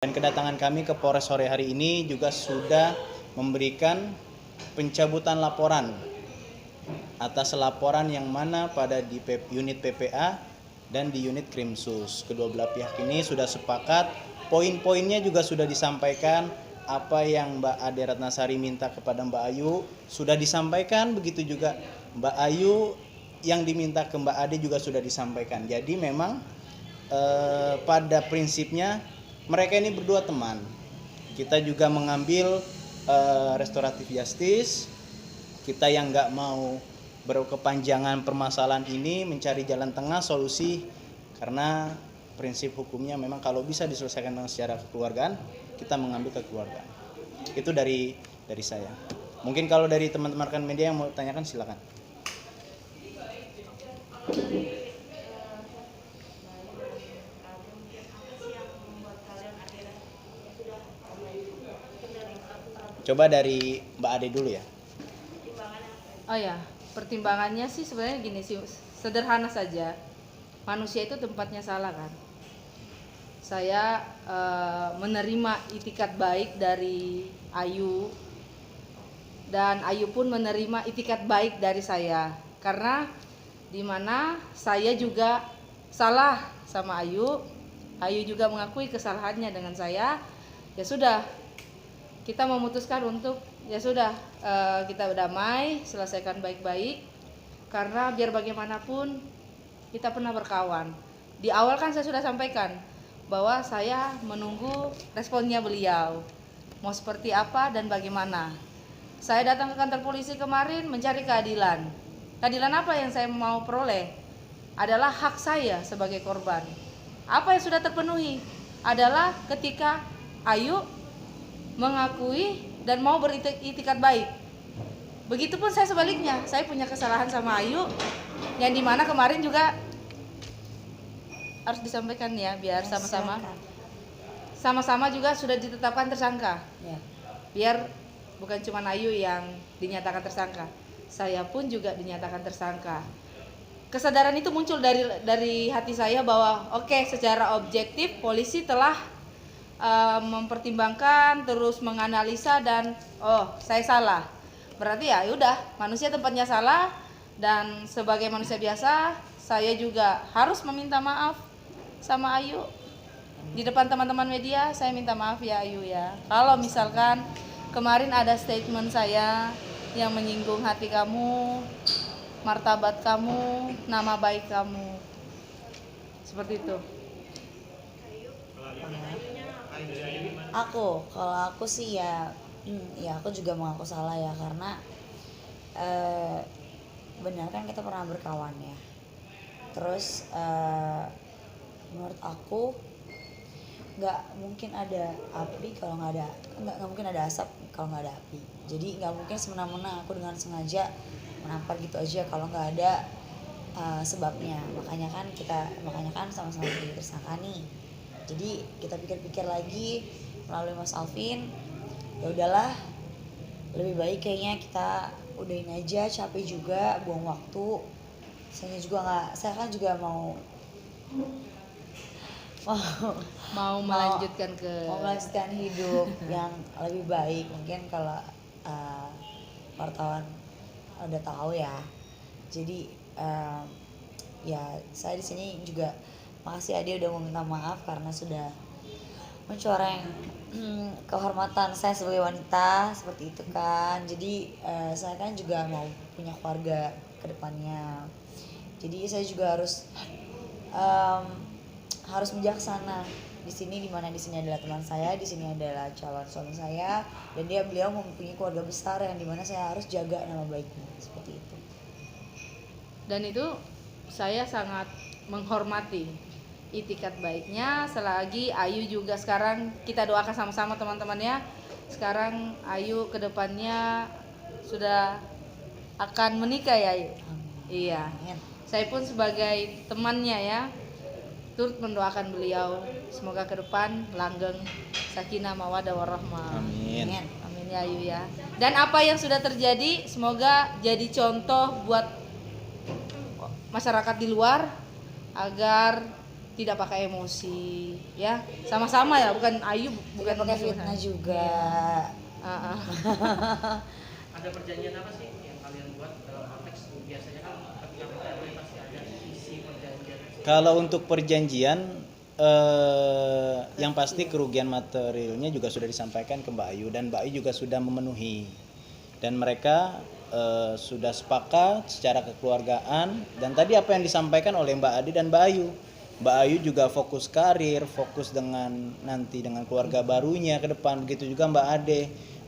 Dan kedatangan kami ke Polres sore hari ini juga sudah memberikan pencabutan laporan atas laporan yang mana pada di unit PPA dan di unit Krimsus. Kedua belah pihak ini sudah sepakat, poin-poinnya juga sudah disampaikan. Apa yang Mbak Ade Ratnasari minta kepada Mbak Ayu sudah disampaikan, begitu juga Mbak Ayu yang diminta ke Mbak Ade juga sudah disampaikan. Jadi memang pada prinsipnya mereka ini berdua teman. Kita juga mengambil restoratif justice. Kita yang nggak mau berkepanjangan permasalahan ini, mencari jalan tengah solusi, karena prinsip hukumnya memang kalau bisa diselesaikan dengan secara kekeluargaan, kita mengambil kekeluargaan. Itu dari saya. Mungkin kalau dari teman-teman rekan media yang mau tanyakan silakan. Coba dari Mbak Ade dulu ya. Oh ya, pertimbangannya sih sebenarnya gini sih, sederhana saja. Manusia itu tempatnya salah kan. Saya menerima itikat baik dari Ayu, dan Ayu pun menerima itikat baik dari saya. Karena dimana saya juga salah sama Ayu, Ayu juga mengakui kesalahannya dengan saya. Ya sudah, kita memutuskan untuk ya sudah kita damai, selesaikan baik-baik, karena biar bagaimanapun kita pernah berkawan. Di awal kan saya sudah sampaikan bahwa saya menunggu responnya beliau mau seperti apa dan bagaimana. Saya datang ke kantor polisi kemarin mencari keadilan. Keadilan apa yang saya mau peroleh adalah hak saya sebagai korban. Apa yang sudah terpenuhi adalah ketika Ayu mengakui dan mau beritikat baik. Begitupun saya sebaliknya, saya punya kesalahan sama Ayu yang dimana kemarin juga harus disampaikan ya, biar sama-sama juga sudah ditetapkan tersangka ya. Biar bukan cuma Ayu yang dinyatakan tersangka, saya pun juga dinyatakan tersangka. Kesadaran itu muncul dari hati saya bahwa oke, secara objektif polisi telah mempertimbangkan, terus menganalisa, dan saya salah. Berarti ya udah, manusia tempatnya salah, dan sebagai manusia biasa saya juga harus meminta maaf sama Ayu di depan teman-teman media. Saya minta maaf ya Ayu ya, kalau misalkan kemarin ada statement saya yang menyinggung hati kamu, martabat kamu, nama baik kamu, seperti itu. Kalau aku sih ya aku juga mengaku salah ya, karena benar kan kita pernah berkawan ya. Terus menurut aku nggak mungkin ada api kalau nggak mungkin ada asap kalau nggak ada api. Jadi nggak mungkin semena-mena aku dengan sengaja menampar gitu aja kalau nggak ada sebabnya. Makanya kan sama-sama jadi tersangka nih. Jadi kita pikir-pikir lagi melalui Mas Alvin, ya udahlah, lebih baik kayaknya kita udahin aja, capek juga, buang waktu. Saya kan juga mau melanjutkan hidup yang lebih baik. Mungkin kalau wartawan udah tahu ya. Jadi ya saya di sini juga makasih Ade udah mau minta maaf karena sudah mencoreng kehormatan saya sebagai wanita seperti itu kan. Jadi saya kan juga mau punya keluarga ke depannya. Jadi saya juga harus bijaksana di sini, dimana di sini adalah teman saya, di sini adalah calon suami saya, dan beliau mempunyai keluarga besar yang dimana saya harus jaga nama baiknya, seperti itu. Dan itu saya sangat menghormati itikat baiknya. Selagi Ayu juga sekarang kita doakan sama-sama teman-temannya, sekarang Ayu kedepannya sudah akan menikah ya Ayu. Iya. Saya pun sebagai temannya ya turut mendoakan beliau, semoga ke depan langgeng, sakinah mawaddah warahmah. Amin. Amin ya Ayu ya. Dan apa yang sudah terjadi semoga jadi contoh buat masyarakat di luar agar tidak pakai emosi, ya sama-sama ya, bukan Ayu Bukan pakai fitnah juga. Ah, ah. Ada perjanjian apa sih yang kalian buat dalam konteks biasanya kan ketika perjanjian pasti ada isi perjanjian. Kalau untuk perjanjian yang pasti kerugian materialnya juga sudah disampaikan ke Mbak Ayu dan Mbak Ayu juga sudah memenuhi dan mereka sudah sepakat secara kekeluargaan dan tadi apa yang disampaikan oleh Mbak Ade dan Mbak Ayu. Mbak Ayu juga fokus karir, fokus dengan nanti dengan keluarga barunya ke depan. Begitu juga Mbak Ade.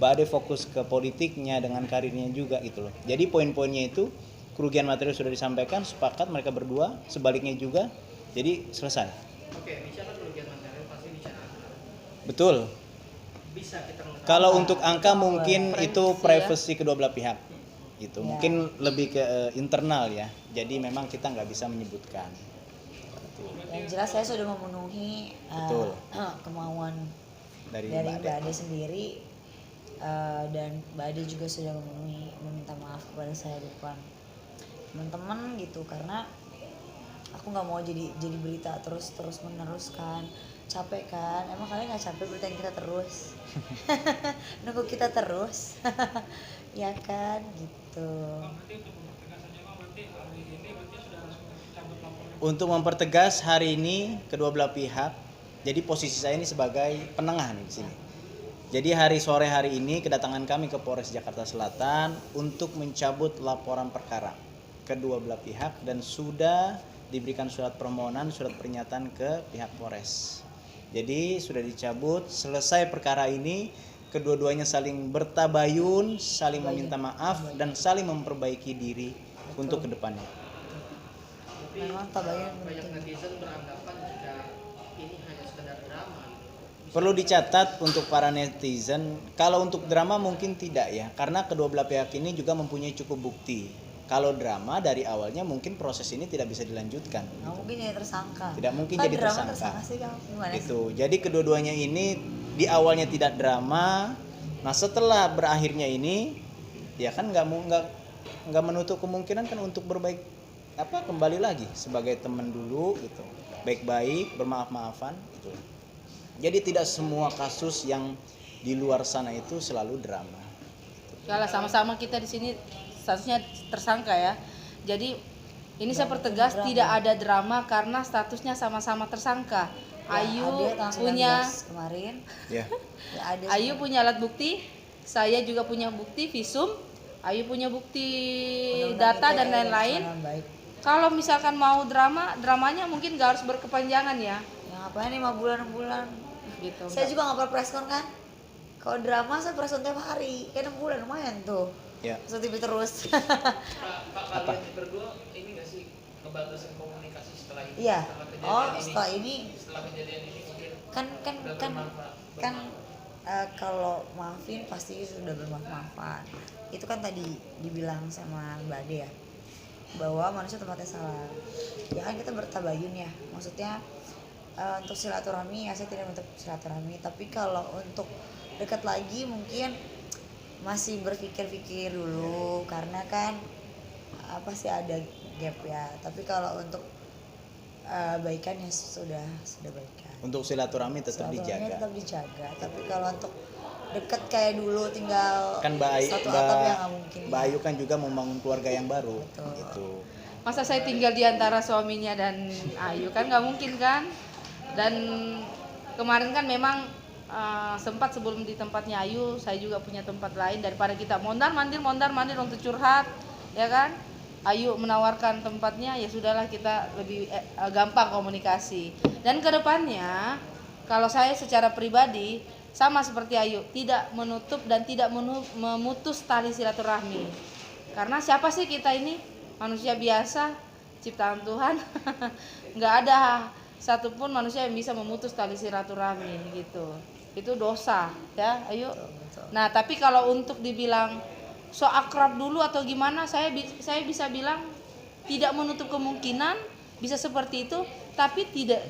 Mbak Ade fokus ke politiknya dengan karirnya juga gitu loh. Jadi poin-poinnya itu kerugian material sudah disampaikan, sepakat mereka berdua, sebaliknya juga. Jadi selesai. Oke, bicara kerugian material pasti bicara angka. Betul. Bisa kita mengetahui. Kalau untuk angka mungkin Privacy itu ya. privacy kedua belah pihak. Gitu. Ya. Mungkin lebih ke internal ya. Jadi memang kita nggak bisa menyebutkan. Yang jelas saya sudah memenuhi Betul. kemauan Dari dari Mbak Ade. Mbak Ade sendiri, dan Mbak Ade juga sudah meminta maaf kepada saya di depan teman-teman gitu, karena aku nggak mau jadi berita terus menerus kan, capek kan. Emang kalian nggak capek beritain kita terus? Nunggu kita terus. Ya kan gitu. Untuk mempertegas hari ini kedua belah pihak. Jadi posisi saya ini sebagai penengah nih di sini. Jadi sore hari ini kedatangan kami ke Polres Jakarta Selatan untuk mencabut laporan perkara kedua belah pihak dan sudah diberikan surat permohonan, surat pernyataan ke pihak Polres. Jadi sudah dicabut, selesai perkara ini, kedua-duanya saling bertabayun, saling meminta maaf dan saling memperbaiki diri untuk kedepannya. Memang tabayun Banyak penting. netizen beranggapan jika ini hanya sekedar drama. Perlu dicatat untuk para netizen, kalau untuk drama mungkin tidak ya, karena kedua belah pihak ini juga mempunyai cukup bukti. Kalau drama dari awalnya mungkin proses ini tidak bisa dilanjutkan. Nggak mungkin jadi tersangka. Tidak mungkin Kok jadi drama tersangka. sih Kang? Gimana sih? Gitu. Jadi kedua-duanya ini di awalnya tidak drama. Nah setelah berakhirnya ini, ya kan nggak menutup kemungkinan kan untuk kembali lagi sebagai teman dulu gitu. Baik-baik, bermaaf-maafan gitu. Jadi tidak semua kasus yang di luar sana itu selalu drama. Kalau sama-sama kita di sini statusnya tersangka ya. Jadi ini saya pertegas drama. tidak ada drama karena statusnya sama-sama tersangka. Ya, Ayu Ade tanggal punya 19 kemarin. Ya. Ya, Ade Ayu punya alat bukti, saya juga punya bukti visum, Ayu punya bukti data dan lain-lain. Kalau misalkan mau dramanya mungkin gak harus berkepanjangan ya. Ya ngapain 5 bulan Gitu. Saya juga nggak pernah preskon kan. Kalau drama saya preskon tiap hari, kayak 6 bulan lumayan tuh. Ya. Terus TV terus. Kalian berdua ini nggak sih ngebatasin komunikasi setelah ini? Iya. Setelah kejadian Oh, ini? setelah ini Setelah kejadian ini mungkin kan udah bermanfaat. kalau maafin pasti sudah bermaaf-maafan. Itu kan tadi dibilang sama Mbak Ade ya, bahwa manusia tempatnya salah. Ya kan kita bertabayun ya, maksudnya untuk silaturahmi ya saya tidak menutup silaturahmi, tapi kalau untuk dekat lagi mungkin masih berpikir-pikir dulu karena kan pasti ada gap ya. Tapi kalau untuk baikan ya sudah baikan. Untuk silaturahmi tetap Silaturahmi dijaga. tetap dijaga. Tapi kalau untuk deket kayak dulu tinggal Kan satu atap ya nggak mungkin. Mbak Ayu kan juga membangun keluarga yang baru. Betul. Gitu. Masa saya tinggal di antara suaminya dan Ayu kan nggak mungkin kan. Dan kemarin kan memang sempat sebelum di tempatnya Ayu, saya juga punya tempat lain daripada kita mondar mandir untuk curhat, ya kan? Ayu menawarkan tempatnya, ya sudahlah kita lebih gampang komunikasi. Dan kedepannya, kalau saya secara pribadi sama seperti Ayu, tidak menutup dan tidak memutus tali silaturahmi. Karena siapa sih kita ini? Manusia biasa, ciptaan Tuhan. Nggak ada satupun manusia yang bisa memutus tali silaturahmi gitu. Itu dosa, ya Ayu. Nah tapi kalau untuk dibilang so akrab dulu atau gimana, saya bisa bilang tidak menutup kemungkinan bisa seperti itu, tapi tidak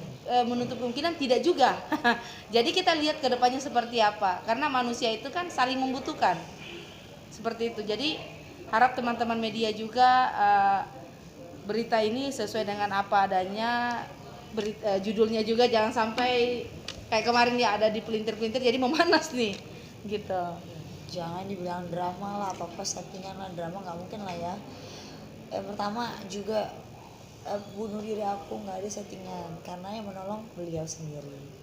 menutup kemungkinan tidak juga. Jadi kita lihat kedepannya seperti apa, karena manusia itu kan saling membutuhkan seperti itu. Jadi harap teman-teman media juga berita ini sesuai dengan apa adanya, judulnya juga jangan sampai kayak kemarin ya ada di pelintir-pelintir jadi memanas nih gitu. Jangan dibilang drama lah, apa-apa settingan lah, drama nggak mungkin lah ya. Pertama juga bunuh diri aku nggak ada settingan karena yang menolong beliau sendiri.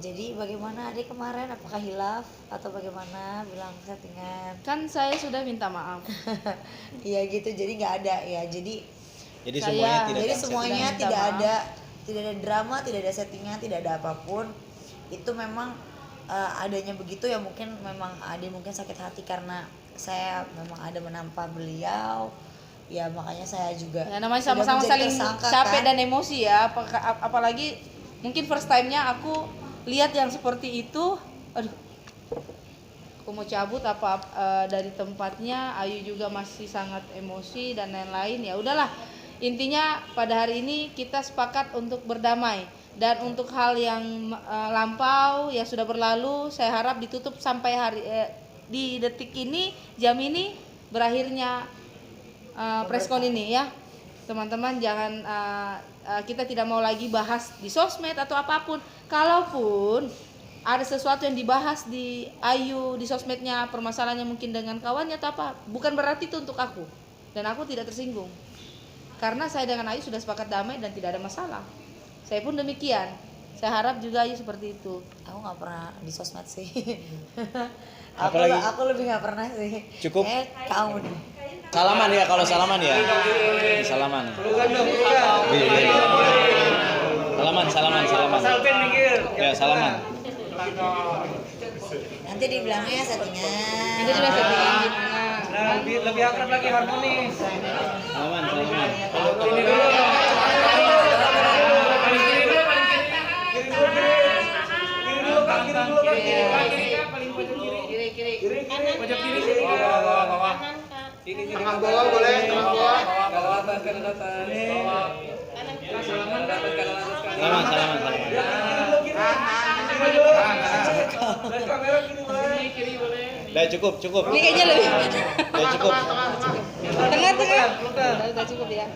Jadi bagaimana adik kemarin, apakah hilaf atau bagaimana bilang settingan? Kan saya sudah minta maaf. Iya gitu, jadi nggak ada ya. Jadi semuanya tidak jadi ada semuanya settingan. tidak Minta ada, tidak ada drama, tidak ada settingan, tidak ada apapun. Itu memang adanya begitu ya, mungkin memang ada mungkin sakit hati karena saya memang ada menampar beliau. Ya makanya saya juga Ya namanya sudah sama-sama menjadi saling tersangka, capek kan? dan emosi ya. Apalagi mungkin first time-nya aku lihat yang seperti itu, aduh, aku mau cabut dari tempatnya. Ayu juga masih sangat emosi dan lain-lain. Ya udahlah, intinya pada hari ini kita sepakat untuk berdamai, dan untuk hal yang lampau yang sudah berlalu saya harap ditutup sampai di detik ini, jam ini berakhirnya preskon ini ya teman-teman. Jangan kita tidak mau lagi bahas di sosmed atau apapun. Kalaupun ada sesuatu yang dibahas di Ayu di sosmednya, permasalahannya mungkin dengan kawannya atau apa, bukan berarti itu untuk aku, dan aku tidak tersinggung karena saya dengan Ayu sudah sepakat damai dan tidak ada masalah. Saya pun demikian. Saya harap juga Ayu seperti itu. Aku nggak pernah di sosmed sih. Apalagi? aku lebih nggak pernah sih. Cukup. Kamu nih. Salaman ya, kalau salaman ya. Salaman. Iya. Salaman. Ya, salaman. Nanti dibilangnya settingan. Nanti juga settingan gimana? Lebih akrab lagi, harmonis. Salaman. Tengah bawah boleh, tengah bawah. Salaman. Udah cukup. Ini kayaknya lebih Udah cukup. tengah. Udah cukup ya.